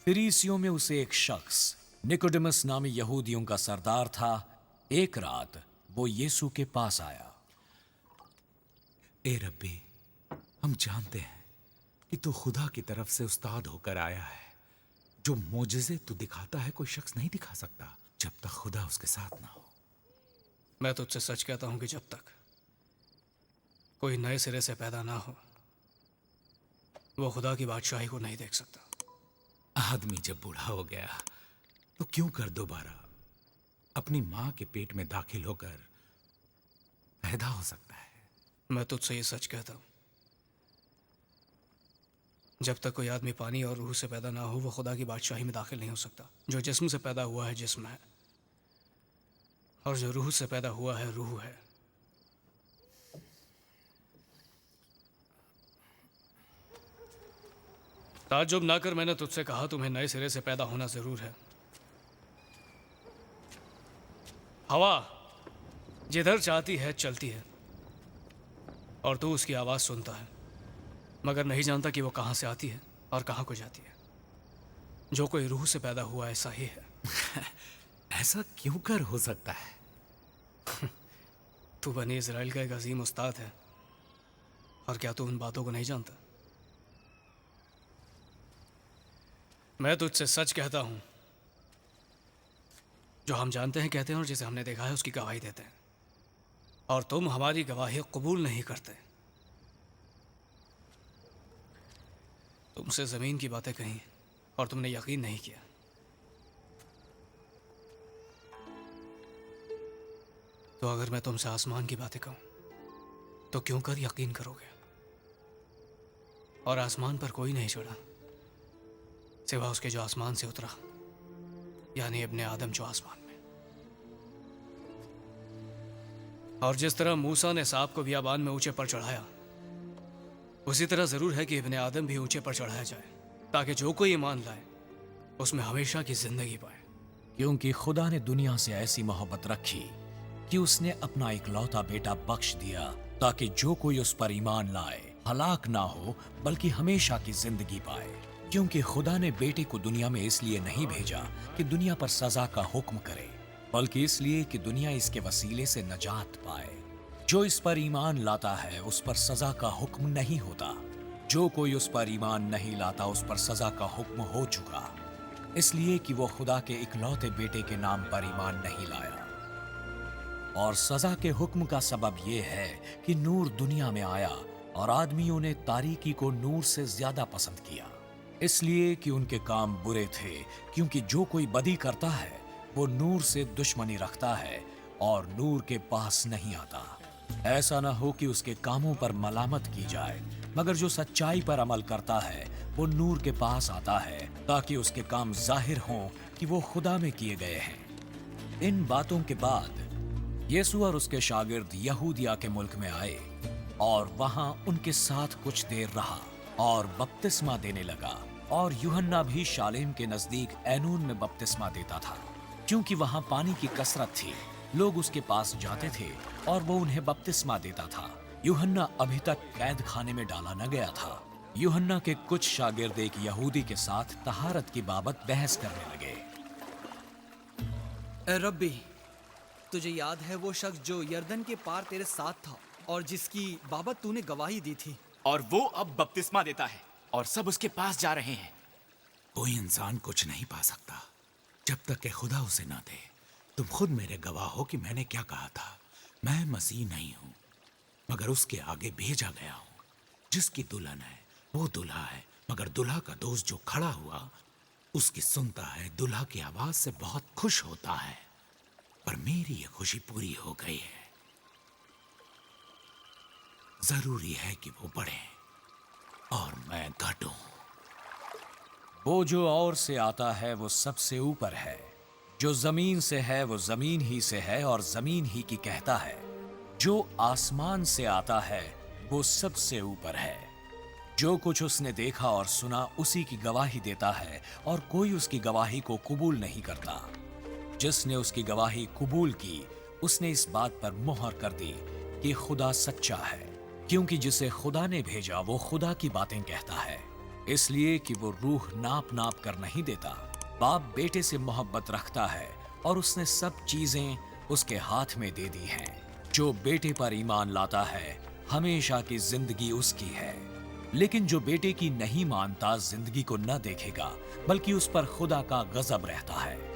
फरीसियों में उसे एक शख्स निकोडेमस नामी यहूदियों का सरदार था। एक रात वो यीशु के पास आया। ए रब्बी, हम जानते हैं कि तू खुदा की तरफ से उस्ताद होकर आया है। जो मोजज़े तू दिखाता है कोई शख्स नहीं दिखा सकता जब तक खुदा उसके साथ ना हो। मैं तुझसे सच कहता हूं कि जब तक कोई नए सिरे से पैदा ना हो वो खुदा की बादशाही को नहीं देख सकता। आदमी जब बूढ़ा हो गया तो क्यों कर दोबारा अपनी माँ के पेट में दाखिल होकर पैदा हो सकता है। मैं तुझसे ये सच कहता हूं, जब तक कोई आदमी पानी और रूह से पैदा ना हो वो खुदा की बादशाही में दाखिल नहीं हो सकता। जो जिस्म से पैदा हुआ है जिस्म है, और जो रूह से पैदा हुआ है रूह है। ताज्जुब ना कर, मैंने तुझसे कहा तुम्हें नए सिरे से पैदा होना जरूर है। हवा जिधर चाहती है चलती है और तू उसकी आवाज सुनता है, मगर नहीं जानता कि वो कहां से आती है और कहां को जाती है। जो कोई रूह से पैदा हुआ ऐसा ही है। ऐसा क्यों कर हो सकता है? तू बनी इज़राइल का एक अजीम उस्ताद है, और क्या तू उन बातों को नहीं जानता? मैं तुझसे सच कहता हूं, जो हम जानते हैं कहते हैं और जिसे हमने देखा है उसकी गवाही देते हैं, और तुम हमारी गवाही कबूल नहीं करते। तुमसे जमीन की बातें कही और तुमने यकीन नहीं किया। तो अगर मैं तुमसे आसमान की बातें कहूं तो क्यों कर यकीन करोगे? और आसमान पर कोई नहीं चढ़ा सिवा उसके जो आसमान से उतरा, यानी इब्ने आदम जो आसमान में। और जिस तरह मूसा ने सांप को बियाबान में ऊंचे पर चढ़ाया, उसी तरह जरूर है कि इब्ने आदम भी ऊंचे पर चढ़ाया जाए, ताकि जो कोई ईमान लाए उसमें हमेशा की जिंदगी पाए। क्योंकि खुदा ने दुनिया से ऐसी मोहब्बत रखी कि उसने अपना इकलौता बेटा बख्श दिया, ताकि जो कोई उस पर ईमान लाए हलाक ना हो बल्कि हमेशा की जिंदगी पाए। क्योंकि खुदा ने बेटे को दुनिया में इसलिए नहीं भेजा कि दुनिया पर सजा का हुक्म करे, बल्कि इसलिए कि दुनिया इसके वसीले से नजात पाए। जो इस पर ईमान लाता है उस पर सजा का हुक्म नहीं होता। जो कोई उस पर ईमान नहीं लाता उस पर सजा का हुक्म हो चुका, इसलिए कि वो खुदा के इकलौते बेटे के नाम पर ईमान नहीं लाया। और सजा के हुक्म का सबब यह है कि नूर दुनिया में आया और आदमियों ने तारीकी को नूर से ज्यादा पसंद किया, इसलिए कि उनके काम बुरे थे। क्योंकि जो कोई बदी करता है वो नूर से दुश्मनी रखता है और नूर के पास नहीं आता। ऐसा ना हो कि उसके कामों पर मलामत की जाए, मगर जो सच्चाई पर अमल करता है वो नूर के पास आता है, ताकि उसके काम जाहिर हों कि वो खुदा में किए गए हैं। इन बातों के बाद यीशु और उसके शागिर्द यहूदिया के मुल्क में आए और वहां उनके साथ कुछ देर रहा और बपतिस्मा देने लगा। और यूहन्ना भी शालेम के नजदीक ऐनून में बपतिस्मा देता था, क्योंकि वहां पानी की कसरत थी। लोग उसके पास जाते थे और वो उन्हें बपतिस्मा देता था। यूहन्ना अभी तक कैद खाने में डाला न गया था। यूहन्ना के कुछ शागिर्द एक यहूदी के साथ तहारत की बाबत बहस करने लगे। ए रब्बी, तुझे याद है वो शख्स जो यर्दन के पार तेरे साथ था और जिसकी बाबत तूने गवाही दी थी? और वो अब बपतिस्मा देता है और सब उसके पास जा रहे हैं। कोई इंसान कुछ नहीं पा सकता जब तक कि खुदा उसे ना दे। तुम खुद मेरे गवाह हो कि मैंने क्या कहा था। मैं मसीह नहीं हूं, मगर उसके आगे भेजा गया हूं। जिसकी दुल्हन है वो दुल्हा है, मगर दुल्हा का दोस्त जो खड़ा हुआ उसकी सुनता है, दुल्हा की आवाज से बहुत खुश होता है। पर मेरी ये खुशी पूरी हो गई है। जरूरी है कि वो बढ़े और मैं घटूं। वो जो और से आता है वो सबसे ऊपर है, जो जमीन से है वो जमीन ही से है और जमीन ही की कहता है। जो आसमान से आता है वो सबसे ऊपर है। जो कुछ उसने देखा और सुना उसी की गवाही देता है, और कोई उसकी गवाही को कबूल नहीं करता। जिसने उसकी गवाही कबूल की उसने इस बात पर मुहर कर दी कि खुदा सच्चा है, क्योंकि जिसे खुदा ने भेजा वो खुदा की बातें कहता है। इसलिए कि वो रूह नाप नाप कर नहीं देता। बाप बेटे से मोहब्बत रखता है और उसने सब चीजें उसके हाथ में दे दी हैं। जो बेटे पर ईमान लाता है हमेशा की जिंदगी उसकी है, लेकिन जो बेटे की नहीं मानता जिंदगी को न देखेगा बल्कि उस पर खुदा का गजब रहता है।